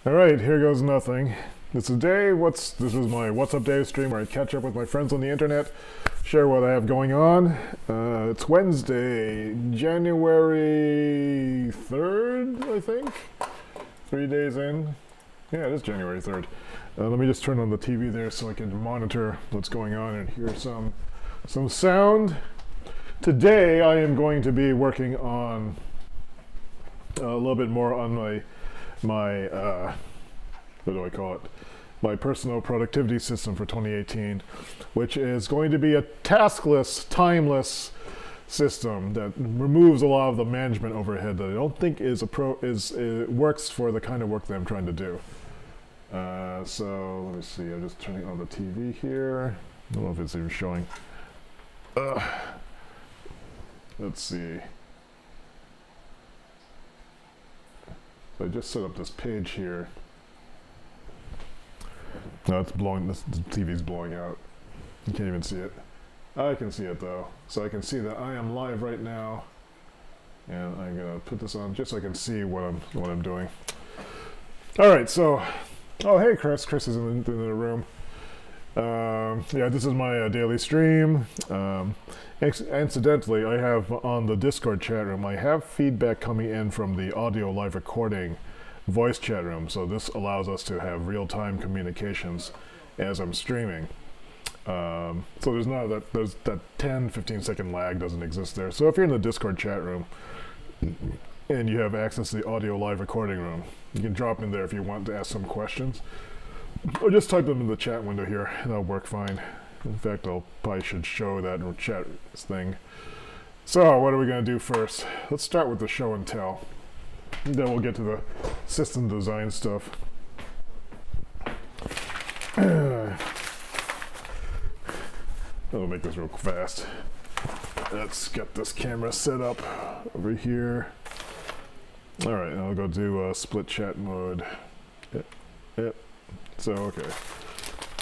All right, here goes nothing. This is my What's Up Dave stream where I catch up with my friends on the internet, share what I have going on. It's Wednesday, January 3rd, I think. 3 days in. Yeah, it is January 3rd. Let me just turn on the TV there so I can monitor what's going on and hear some sound. Today I am going to be working on a little bit more on my what do I call it? My personal productivity system for 2018, which is going to be a taskless, timeless system that removes a lot of the management overhead that I don't think works for the kind of work that I'm trying to do. So let me see. I'm just turning on the TV here. I don't know if it's even showing. Let's see. So I just set up this page here. No, it's blowing. The TV's blowing out. You can't even see it. I can see it though. So I can see that I am live right now, and I'm gonna put this on just so I can see what I'm doing. All right. So, oh hey Chris. Chris is in the room. Yeah, this is my daily stream. Incidentally, I have on the Discord chat room, I have feedback coming in from the audio live recording voice chat room, so this allows us to have real-time communications as I'm streaming. So there's that 10-15 second lag doesn't exist there. So if you're in the Discord chat room and you have access to the audio live recording room, you can drop in there if you want to ask some questions. Or just type them in the chat window here, and that'll work fine. In fact, probably should show that chat thing. So, what are we going to do first? Let's start with the show and tell. Then we'll get to the system design stuff. I'll make this real fast. Let's get this camera set up over here. Alright, I'll go do split chat mode. Yep. So, okay.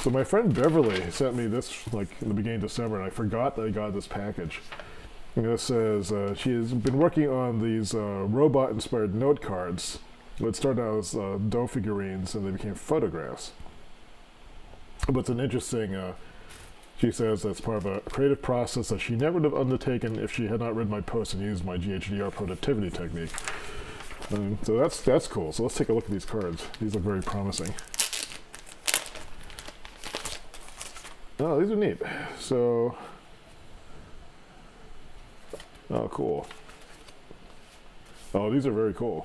So my friend Beverly sent me this like in the beginning of December, and I forgot that I got this package. And it says she has been working on these robot-inspired note cards. It started out as dough figurines, and they became photographs. But it's an interesting, she says that's part of a creative process that she never would have undertaken if she had not read my post and used my GHDR productivity technique. So that's cool. So let's take a look at these cards. These look very promising. Oh, these are neat. So, oh, cool. Oh, these are very cool.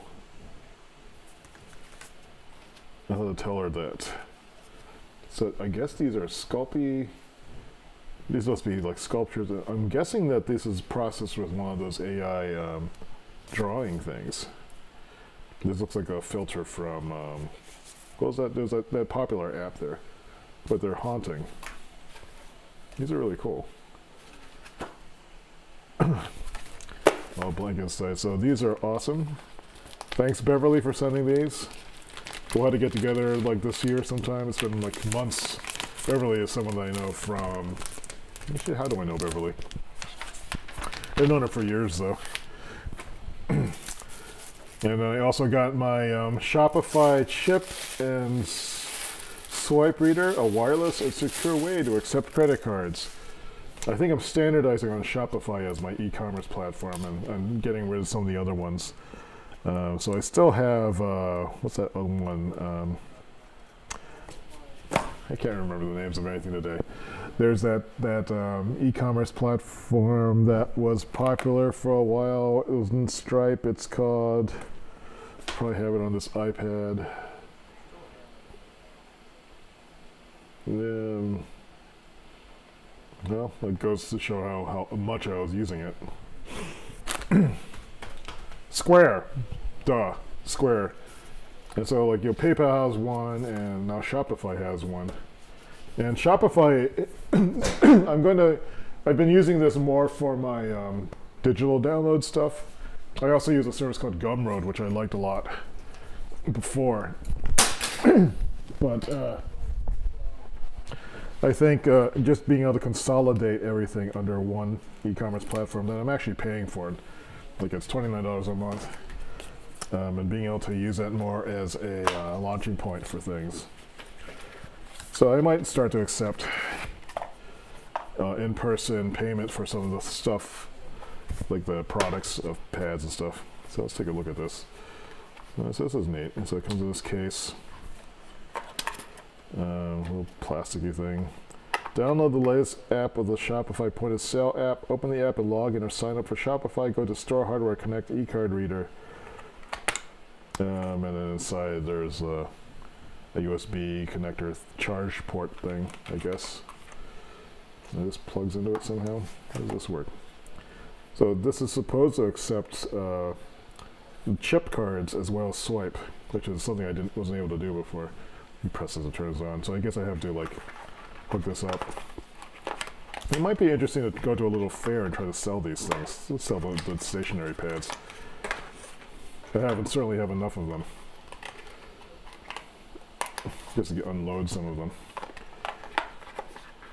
I have to tell her that. So, I guess these are Sculpey. These must be like sculptures. I'm guessing that this is processed with one of those AI drawing things. This looks like a filter from, what was that? There's that popular app there. But they're haunting. These are really cool. Oh, blank inside. So these are awesome. Thanks, Beverly, for sending these. We'll have to get together like this year sometime. It's been like months. Beverly is someone that I know from... Actually, how do I know Beverly? I've known her for years, though. And I also got my Shopify chip and swipe reader, a wireless and secure way to accept credit cards. I think I'm standardizing on Shopify as my e-commerce platform, and I'm getting rid of some of the other ones. So I still have, what's that other one? I can't remember the names of anything today. There's that e-commerce platform that was popular for a while. It was in Stripe. It's called, probably have it on this iPad. Well, it goes to show how much I was using it. Square. Duh. Square. And so, like, PayPal has one, and now Shopify has one. And Shopify, I've been using this more for my digital download stuff. I also use a service called Gumroad, which I liked a lot before. But, I think just being able to consolidate everything under one e-commerce platform that I'm actually paying for, like it's $29 a month, and being able to use that more as a launching point for things. So I might start to accept in-person payment for some of the stuff, like the products of pads and stuff. So let's take a look at this. So this is neat. And so it comes in this case, little plasticky thing. Download the latest app of the Shopify point of sale app. Open the app and log in or sign up for Shopify. Go to Store Hardware, connect eCard reader. And then inside there's a USB connector charge port thing, I guess. And this plugs into it somehow. How does this work? So this is supposed to accept chip cards as well as swipe, which is something I wasn't able to do before. You press this and turns on. So I guess I have to like hook this up. It might be interesting to go to a little fair and try to sell these things. Let's sell the stationary pads. Certainly have enough of them. Just to unload some of them.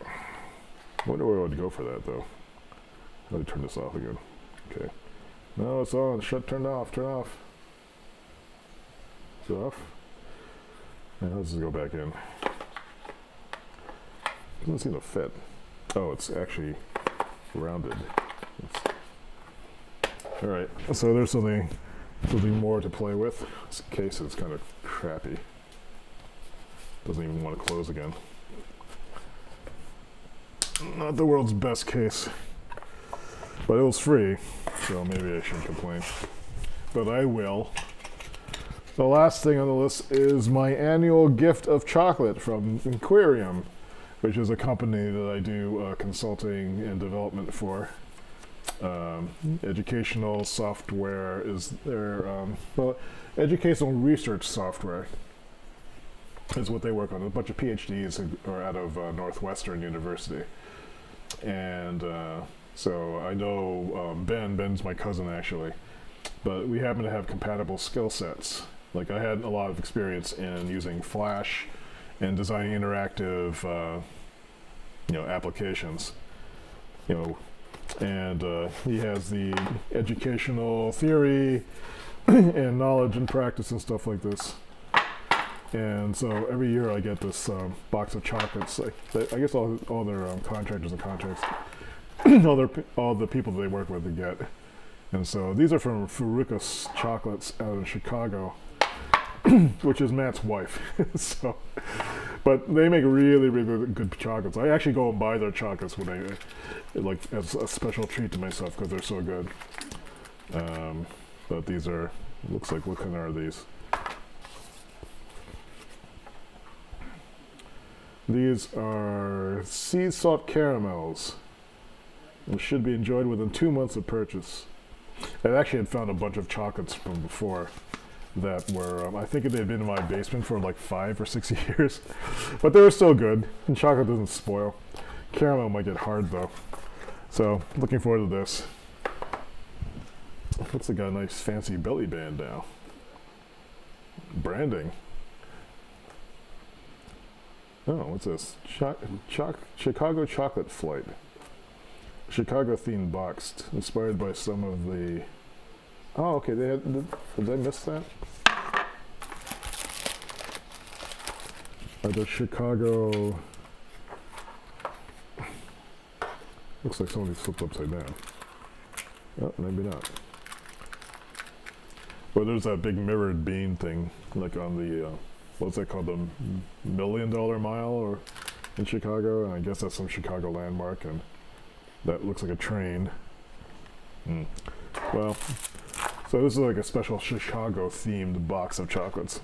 I wonder where I would go for that though. Let me turn this off again. Okay. No, it's on. Turn off. Turn off. Is it off? Yeah, let's just go back in. Doesn't seem to fit. Oh, it's actually rounded. Alright, so there's something more to play with. This case is kind of crappy. Doesn't even want to close again. Not the world's best case. But it was free, so maybe I shouldn't complain. But I will. The last thing on the list is my annual gift of chocolate from Aquarium, which is a company that I do consulting and development for. Educational software is their, well, educational research software is what they work on. A bunch of PhDs are out of Northwestern University. And so I know Ben's my cousin actually, but we happen to have compatible skill sets. Like I had a lot of experience in using Flash and designing interactive, applications, and he has the educational theory and knowledge and practice and stuff like this. And so every year I get this box of chocolates. I guess all their contractors and contracts, all the people that they work with, they get. And so these are from Furuka's Chocolates out in Chicago, which is Matt's wife. So, but they make really, really good chocolates. I actually go and buy their chocolates when as a special treat to myself because they're so good. But these are, looks like, what kind are these? These are sea salt caramels. It should be enjoyed within 2 months of purchase. I actually had found a bunch of chocolates from before that were, I think they'd been in my basement for like 5 or 6 years, but they were still good, and chocolate doesn't spoil. Caramel might get hard though. So, looking forward to this. Looks like a nice fancy belly band now. Branding. Oh, what's this? Chicago Chocolate Flight. Chicago themed boxed, inspired by some of the... Oh, okay, did I miss that? The Chicago... Looks like somebody flipped upside down. Oh, maybe not. Well, there's that big mirrored bean thing, like on the... what's that called? The $1 Million Mile or in Chicago, and I guess that's some Chicago landmark, and that looks like a train. Well, so this is like a special Chicago themed box of chocolates.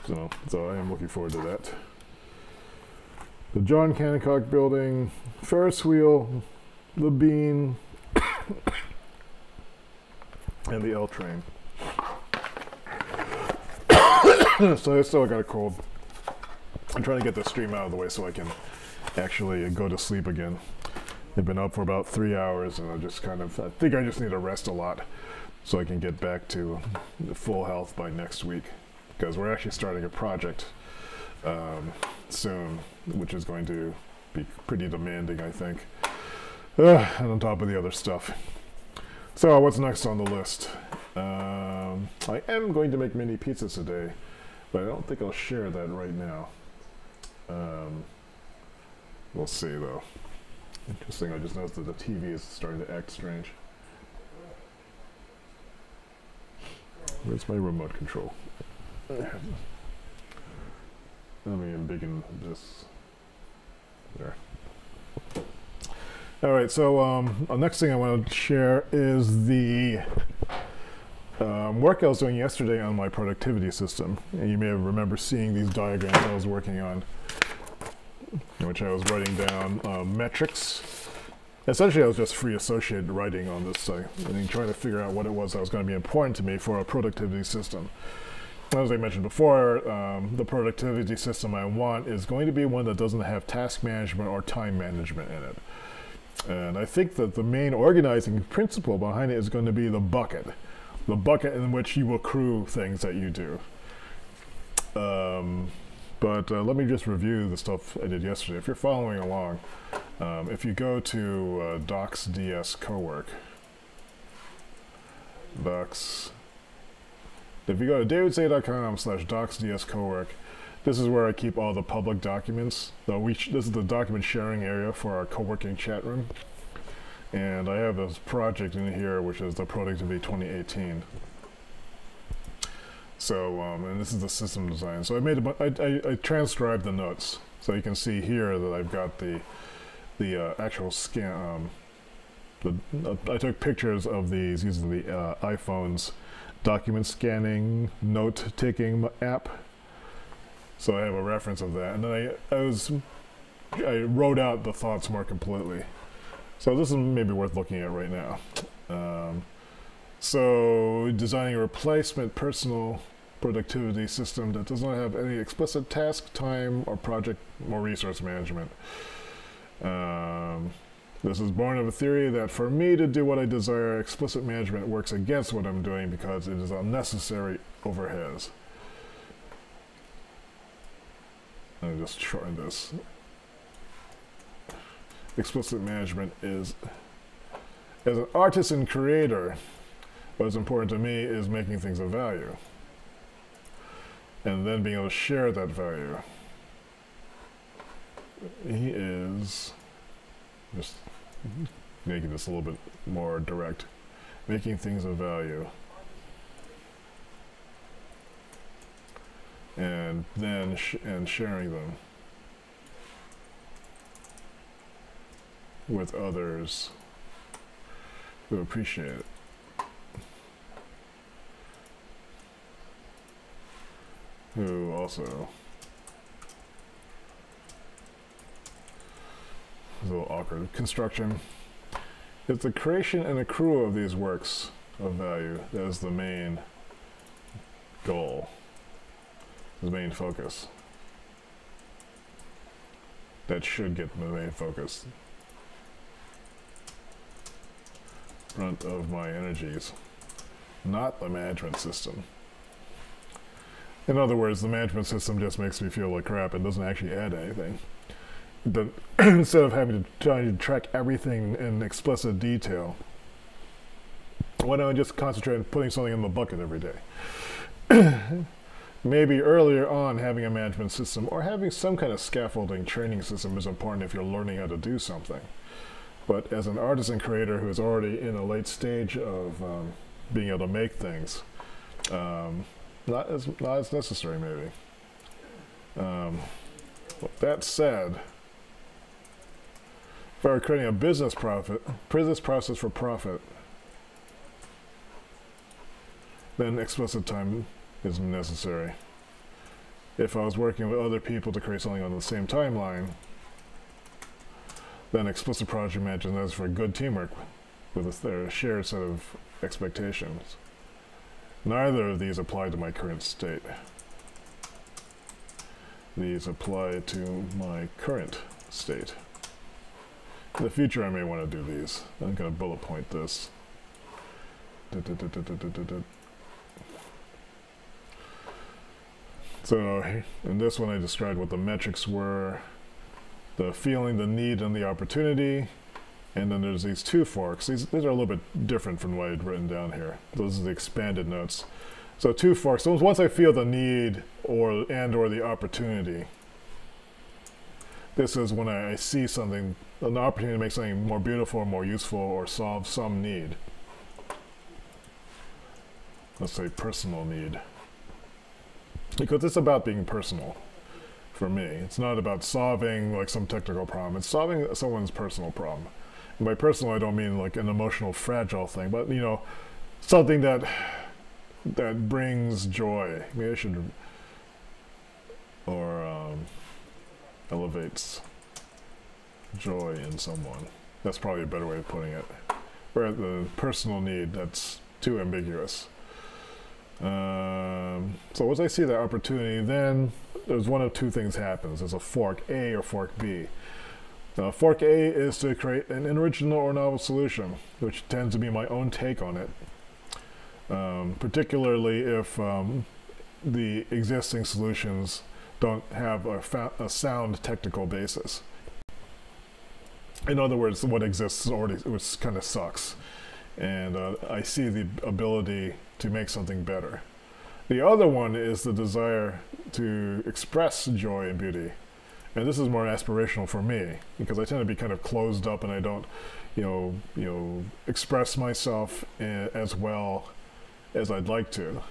So I am looking forward to that. The John Hancock Building, Ferris wheel, the bean, and the L train. So I still got a cold. I'm trying to get the stream out of the way so I can actually go to sleep again. I've been up for about 3 hours, and I think I just need to rest a lot so I can get back to full health by next week, because we're actually starting a project soon, which is going to be pretty demanding, I think, and on top of the other stuff. So what's next on the list? I am going to make mini pizzas today, but I don't think I'll share that right now. We'll see though. Interesting, I just noticed that the TV is starting to act strange. Where's my remote control? Let me embiggen this. There. Alright, so the next thing I want to share is the work I was doing yesterday on my productivity system. And you may remember seeing these diagrams I was working on, in which I was writing down metrics. Essentially, I was just free associated writing on this site and trying to figure out what it was that was going to be important to me for a productivity system. As I mentioned before, the productivity system I want is going to be one that doesn't have task management or time management in it. And I think that the main organizing principle behind it is going to be the bucket in which you accrue things that you do. But let me just review the stuff I did yesterday. If you're following along, if you go to docs.ds cowork, if you go to davidsaye.com/docs.ds cowork, this is where I keep all the public documents. This is the document sharing area for our co-working chat room. And I have this project in here, which is the Productivity 2018. So, and this is the system design. So I transcribed the notes. So you can see here that I've got the actual scan. I took pictures of these using the iPhone's document scanning, note-taking app. So I have a reference of that. And then I wrote out the thoughts more completely. So this is maybe worth looking at right now. So designing a replacement personal productivity system that does not have any explicit task, time, or project or resource management. This is born of a theory that for me to do what I desire, explicit management works against what I'm doing because it is unnecessary overheads. Let me just shorten this. Explicit management is, as an artist and creator, what is important to me is making things of value. And then being able to share that value. He is just making this a little bit more direct. Making things of value. And then sharing them with others who appreciate it. Who also, a little awkward construction. It's the creation and accrual of these works of value that is the main goal, the main focus. That should get the main focus. Front of my energies, not the management system. In other words, the management system just makes me feel like crap and doesn't actually add anything. But instead of having to try to track everything in explicit detail, why don't I just concentrate on putting something in the bucket every day? Maybe earlier on having a management system or having some kind of scaffolding training system is important if you're learning how to do something. But as an artist and creator who is already in a late stage of being able to make things, not as necessary, maybe. That said, if I were creating a business process for profit, then explicit time is necessary. If I was working with other people to create something on the same timeline, then explicit project management is for good teamwork with a shared set of expectations. Neither of these apply to my current state. These apply to my current state. In the future I may want to do these. I'm going to bullet point this. So in this one I described what the metrics were, the feeling, the need, and the opportunity. And then there's these two forks. These are a little bit different from what I'd written down here. Those are the expanded notes. So two forks. So once I feel the need or the opportunity, this is when I see something, an opportunity to make something more beautiful or more useful or solve some need. Let's say personal need. Because it's about being personal for me. It's not about solving like some technical problem. It's solving someone's personal problem. And by personal, I don't mean like an emotional, fragile thing, but you know, something that brings joy. Maybe I should, or elevates joy in someone. That's probably a better way of putting it. Where the personal need, that's too ambiguous. So once I see that opportunity, then there's one of two things happens. There's a fork A or fork B. Fork A is to create an original or novel solution, which tends to be my own take on it. Particularly if the existing solutions don't have a sound technical basis. In other words, what exists already, which kind of sucks. And I see the ability to make something better. The other one is the desire to express joy and beauty. And this is more aspirational for me, because I tend to be kind of closed up and I don't, you know, express myself as well as I'd like to.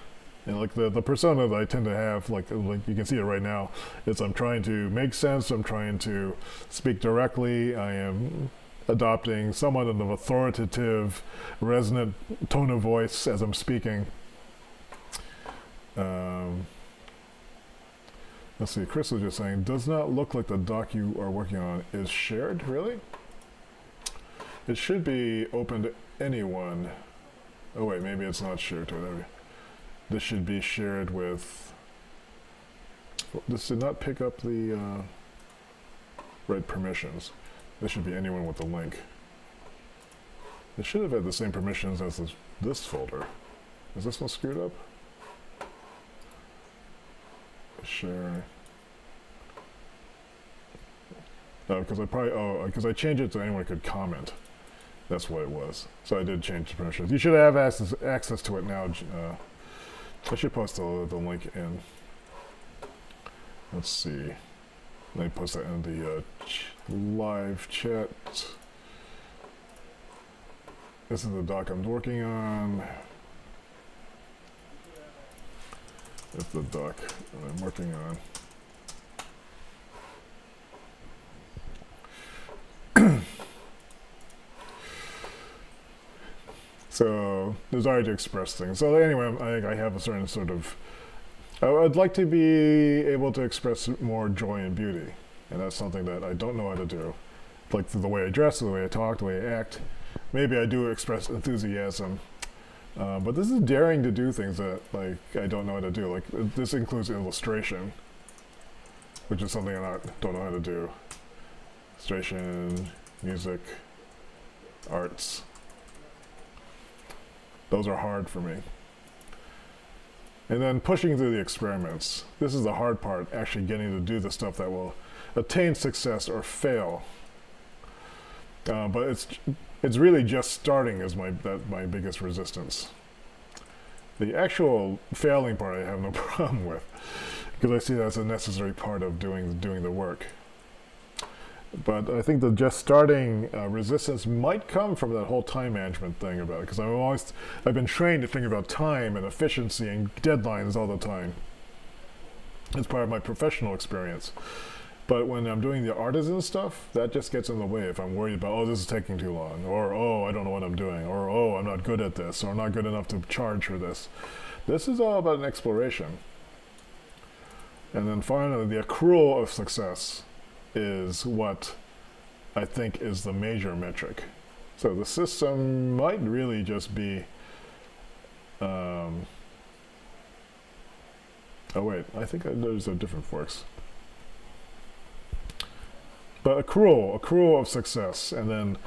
And like the persona that I tend to have, like you can see it right now, is I'm trying to make sense, I'm trying to speak directly, I am adopting somewhat of an authoritative, resonant tone of voice as I'm speaking. Let's see, Chris was just saying, does not look like the doc you are working on is shared, really? It should be open to anyone. Oh wait, maybe it's not shared to it. This should be shared with, this did not pick up the right permissions. This should be anyone with the link. It should have had the same permissions as this folder. Is this one screwed up? Share. Because because I changed it so anyone could comment. That's what it was. So I did change the permissions. You should have access to it now. I should post the link in. Let's see. Let me post that in the live chat. This is the doc I'm working on. That's the doc I'm working on. So, desire to express things. So anyway, I have a certain sort of, I'd like to be able to express more joy and beauty. And that's something that I don't know how to do. Like the way I dress, the way I talk, the way I act. Maybe I do express enthusiasm. But this is daring to do things that like I don't know how to do. Like this includes illustration, which is something I don't know how to do. Illustration, music, arts. Those are hard for me. And then pushing through the experiments. This is the hard part, actually getting to do the stuff that will attain success or fail. But it's really just starting is my biggest resistance. The actual failing part I have no problem with, because I see that as a necessary part of doing the work. But I think the just starting resistance might come from that whole time management thing about it, because I've been trained to think about time and efficiency and deadlines all the time. It's part of my professional experience. But when I'm doing the artisan stuff, that just gets in the way if I'm worried about, oh, this is taking too long, or oh, I don't know what I'm doing, or oh, I'm not good at this, or I'm not good enough to charge for this. This is all about an exploration. And then finally, the accrual of success is what I think is the major metric. So the system might really just be, oh wait, I think those are different forks. But accrual of success, and then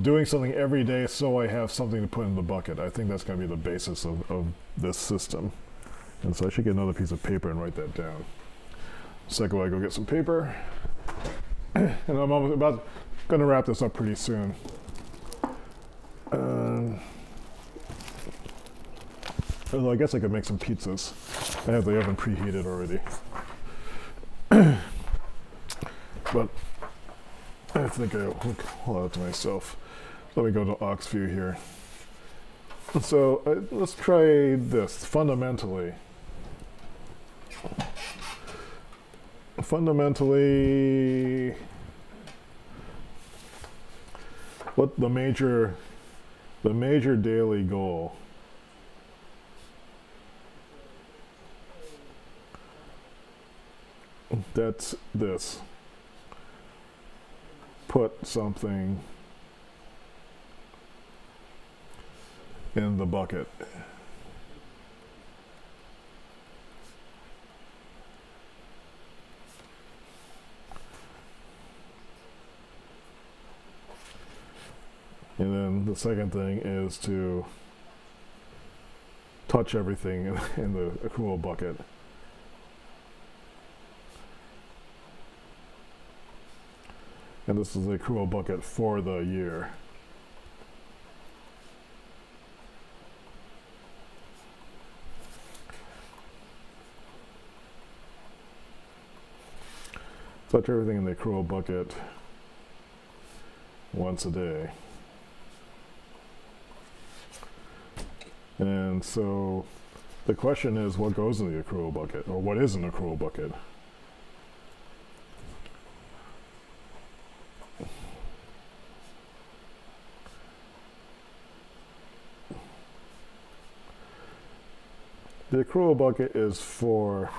doing something every day so I have something to put in the bucket. I think that's going to be the basis of this system. And so I should get another piece of paper and write that down. Second, I go get some paper. And I'm almost about, gonna wrap this up pretty soon. Although I guess I could make some pizzas. I have the oven preheated already. But I think I'll hold that to myself. Let me go to Oxview here. So let's try this. Fundamentally, what the major daily goal that's this. Put something in the bucket. And then the second thing is to touch everything in the accrual bucket. And this is the accrual bucket for the year. Touch everything in the accrual bucket once a day. And so the question is, what goes in the accrual bucket, or what is an accrual bucket? The accrual bucket is for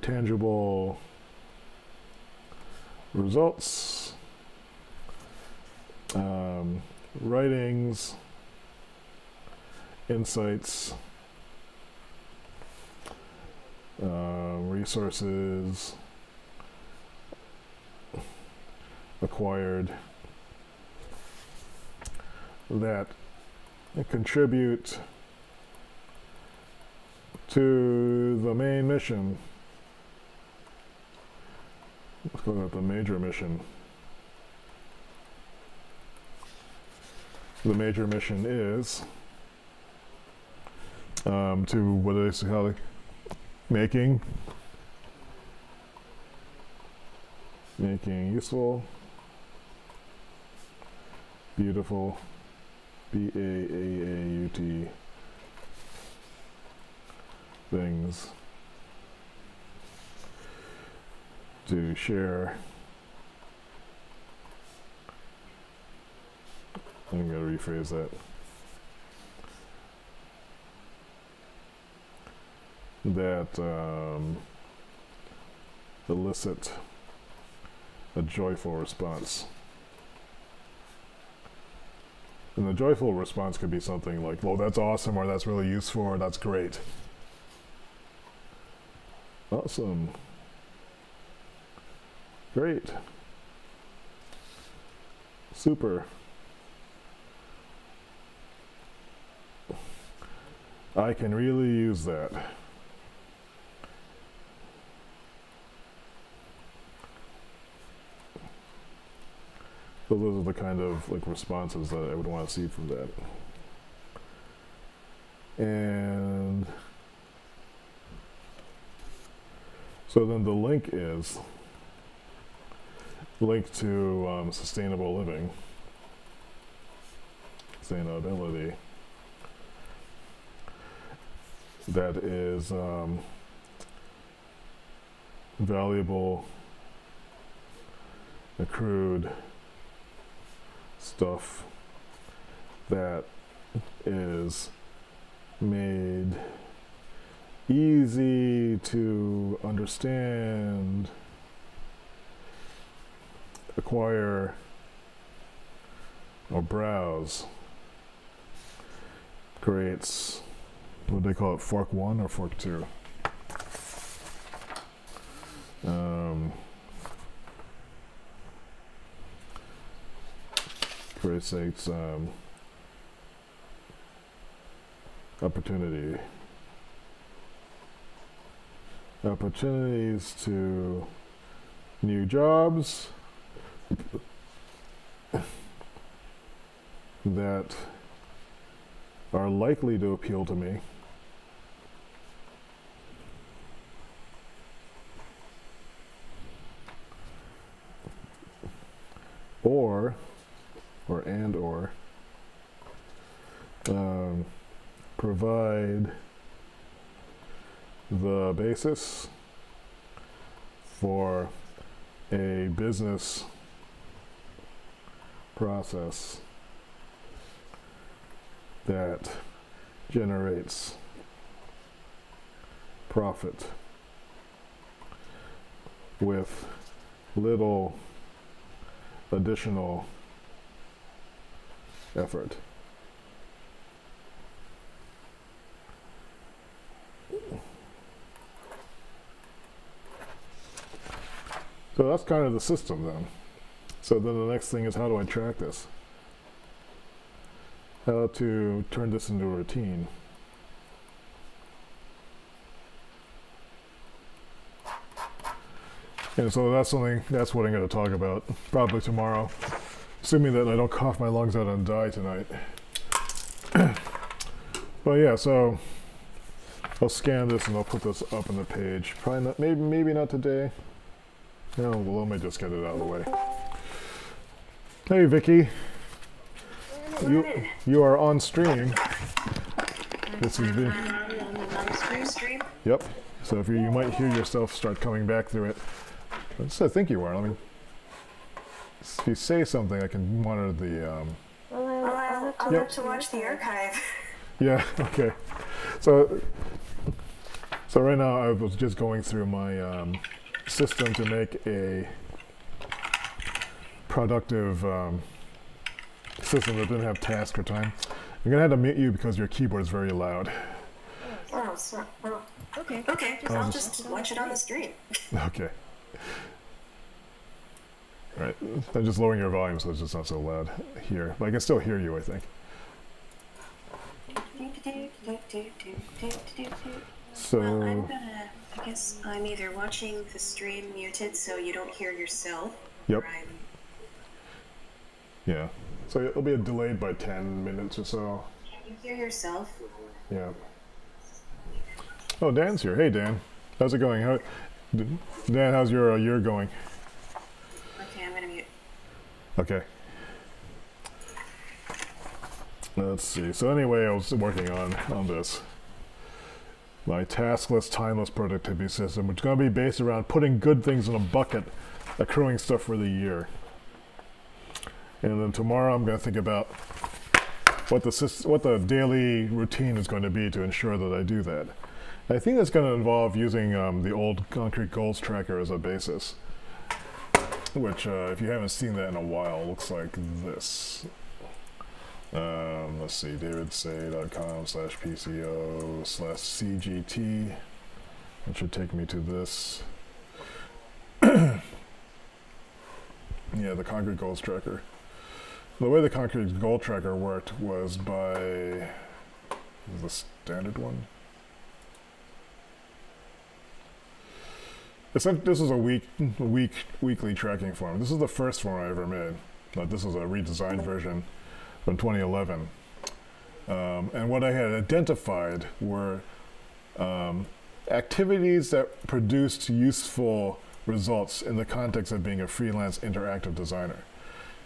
tangible results, writings, insights, resources acquired that contribute to the main mission. Let's call that the major mission. The major mission is to what do they say? How they making useful, beautiful, B-A-A-A-U-T things to share. I'm going to rephrase that. That elicit a joyful response. And the joyful response could be something like, well, that's awesome, or that's really useful, or that's great. Awesome. Great. Super. I can really use that. So those are the kind of like responses that I would want to see from that. And so then the link is linked to sustainable living, sustainability. That is valuable, accrued stuff that is made easy to understand, acquire, or browse. Creates, what do they call it, fork 1 or fork 2? Creates opportunities to new jobs that are likely to appeal to me. Or provide the basis for a business process that generates profit with little additional effort. So that's kind of the system then. So then the next thing is, how do I track this? How to turn this into a routine. And so that's what I'm going to talk about probably tomorrow, assuming that I don't cough my lungs out and die tonight. But yeah, so I'll scan this and I'll put this up on the page. Probably not, maybe not today. No, well, let me just get it out of the way. Hey, Vicky. You are on stream. This has been on stream. Yep. So if you might hear yourself start coming back through it. I think you are. I mean, if you say something, I can monitor the. I'll have to watch the archive. Yeah. Okay. So right now I was just going through my system to make a productive system that didn't have task or time. I'm gonna have to mute you because your keyboard is very loud. Oh, okay. Okay, I'll just watch it on the stream. Okay. All right. I'm just lowering your volume so it's just not so loud here. But I can still hear you, I think. So well, I guess I'm either watching the stream muted so you don't hear yourself. Yep. Yeah. So it'll be delayed by 10 minutes or so. Can you hear yourself? Yeah. Oh, Dan's here. Hey, Dan. How's it going? Dan, how's your year going? Okay, I'm gonna mute. Okay. Let's see. So anyway, I was working on this. My taskless, timeless productivity system, which is going to be based around putting good things in a bucket, accruing stuff for the year. And then tomorrow I'm going to think about what the daily routine is going to be to ensure that I do that. I think that's going to involve using the old concrete goals tracker as a basis, which if you haven't seen that in a while, looks like this. Let's see, davidsay.com/PCO/CGT. That should take me to this. Yeah, the concrete goals tracker. The way the concrete goal tracker worked was by the standard one. This is a weekly tracking form. This is the first form I ever made. This is a redesigned version from 2011. And what I had identified were activities that produced useful results in the context of being a freelance interactive designer.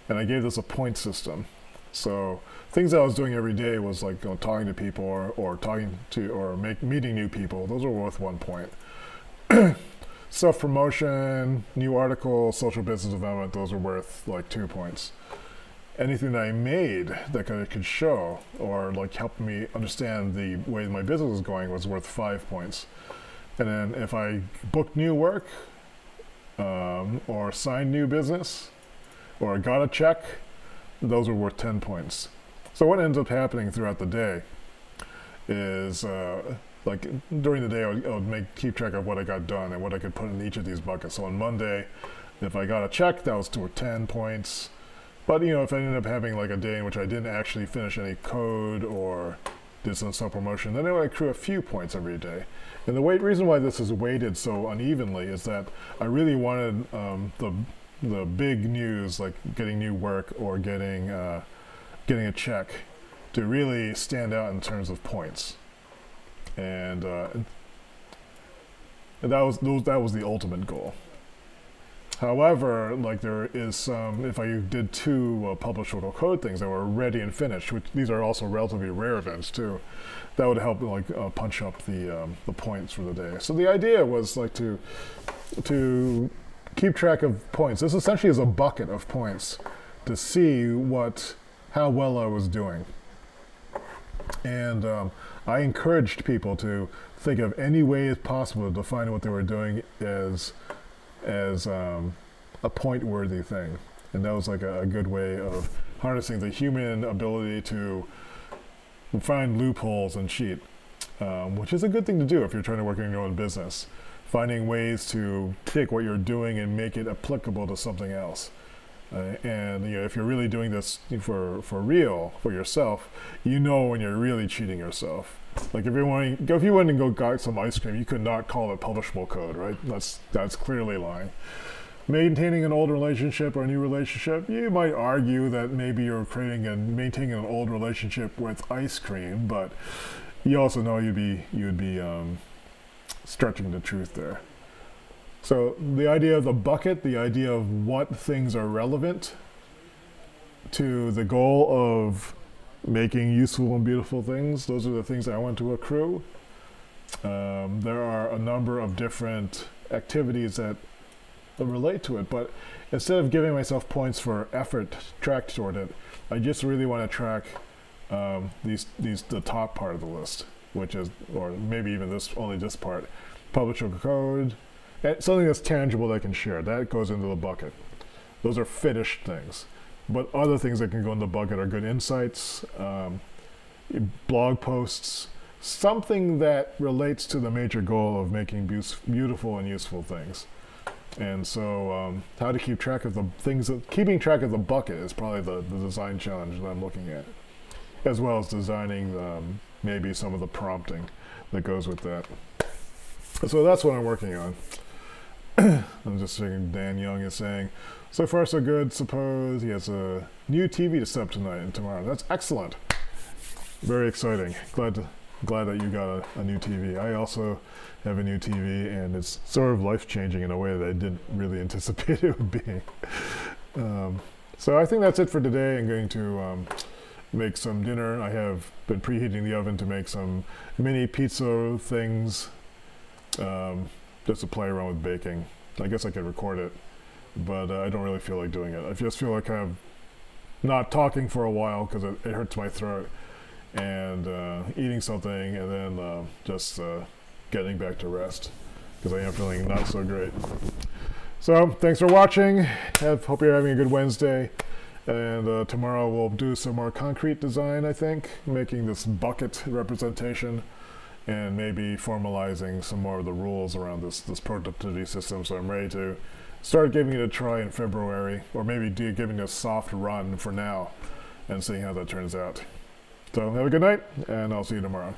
And I gave this a point system. So things that I was doing every day was like talking to people or meeting new people. Those were worth 1 point. Self-promotion, new article, social business development, those were worth like 2 points. Anything that I made that I could show or like help me understand the way my business was going was worth 5 points. And then if I booked new work or signed new business or got a check, those were worth 10 points. So what ends up happening throughout the day is like during the day I would keep track of what I got done and what I could put in each of these buckets. So on Monday, if I got a check, that was to 10 points. But if I ended up having like a day in which I didn't actually finish any code or did some self-promotion, then I would accrue a few points every day. And the reason why this is weighted so unevenly is that I really wanted the big news, like getting new work or getting a check, to really stand out in terms of points. And that was the ultimate goal. However, like there is some, if I did 2 publishable code things that were ready and finished, which these are also relatively rare events too, that would help like punch up the points for the day. So the idea was like to keep track of points. This essentially is a bucket of points to see how well I was doing. And I encouraged people to think of any way as possible to define what they were doing as a point-worthy thing. And that was like a good way of harnessing the human ability to find loopholes and cheat, which is a good thing to do if you're trying to work in your own business. Finding ways to take what you're doing and make it applicable to something else. And if you're really doing this for real, for yourself, you know when you're really cheating yourself. Like if you went and go got some ice cream, you could not call it publishable code, right? That's clearly lying. Maintaining an old relationship or a new relationship, you might argue that maybe you're maintaining an old relationship with ice cream, but you also know you'd be stretching the truth there. So the idea of the bucket, the idea of what things are relevant to the goal of making useful and beautiful things, those are the things that I want to accrue. There are a number of different activities that relate to it, but instead of giving myself points for effort tracked toward it, I just really want to track the top part of the list, which is, or maybe even only this part, publishable code, something that's tangible that I can share. That goes into the bucket. Those are finished things. But other things that can go in the bucket are good insights, blog posts, something that relates to the major goal of making beautiful and useful things. And so how to keep track of the things, keeping track of the bucket is probably the design challenge that I'm looking at, as well as designing maybe some of the prompting that goes with that. So that's what I'm working on. I'm just thinking Dan Young is saying, so far so good, suppose he has a new TV to set up tonight and tomorrow. That's excellent. Very exciting. Glad that you got a new TV. I also have a new TV, and it's sort of life-changing in a way that I didn't really anticipate it would be. So I think that's it for today. I'm going to make some dinner. I have been preheating the oven to make some mini pizza things, just to play around with baking. I guess I could record it, but I don't really feel like doing it. I just feel like kind of not talking for a while because it hurts my throat, and eating something, and then just getting back to rest because I am feeling not so great. So thanks for watching. Hope you're having a good Wednesday, and tomorrow we'll do some more concrete design, I think, making this bucket representation and maybe formalizing some more of the rules around this productivity system. So I'm ready to start giving it a try in February, or maybe giving it a soft run for now and seeing how that turns out. So have a good night, and I'll see you tomorrow.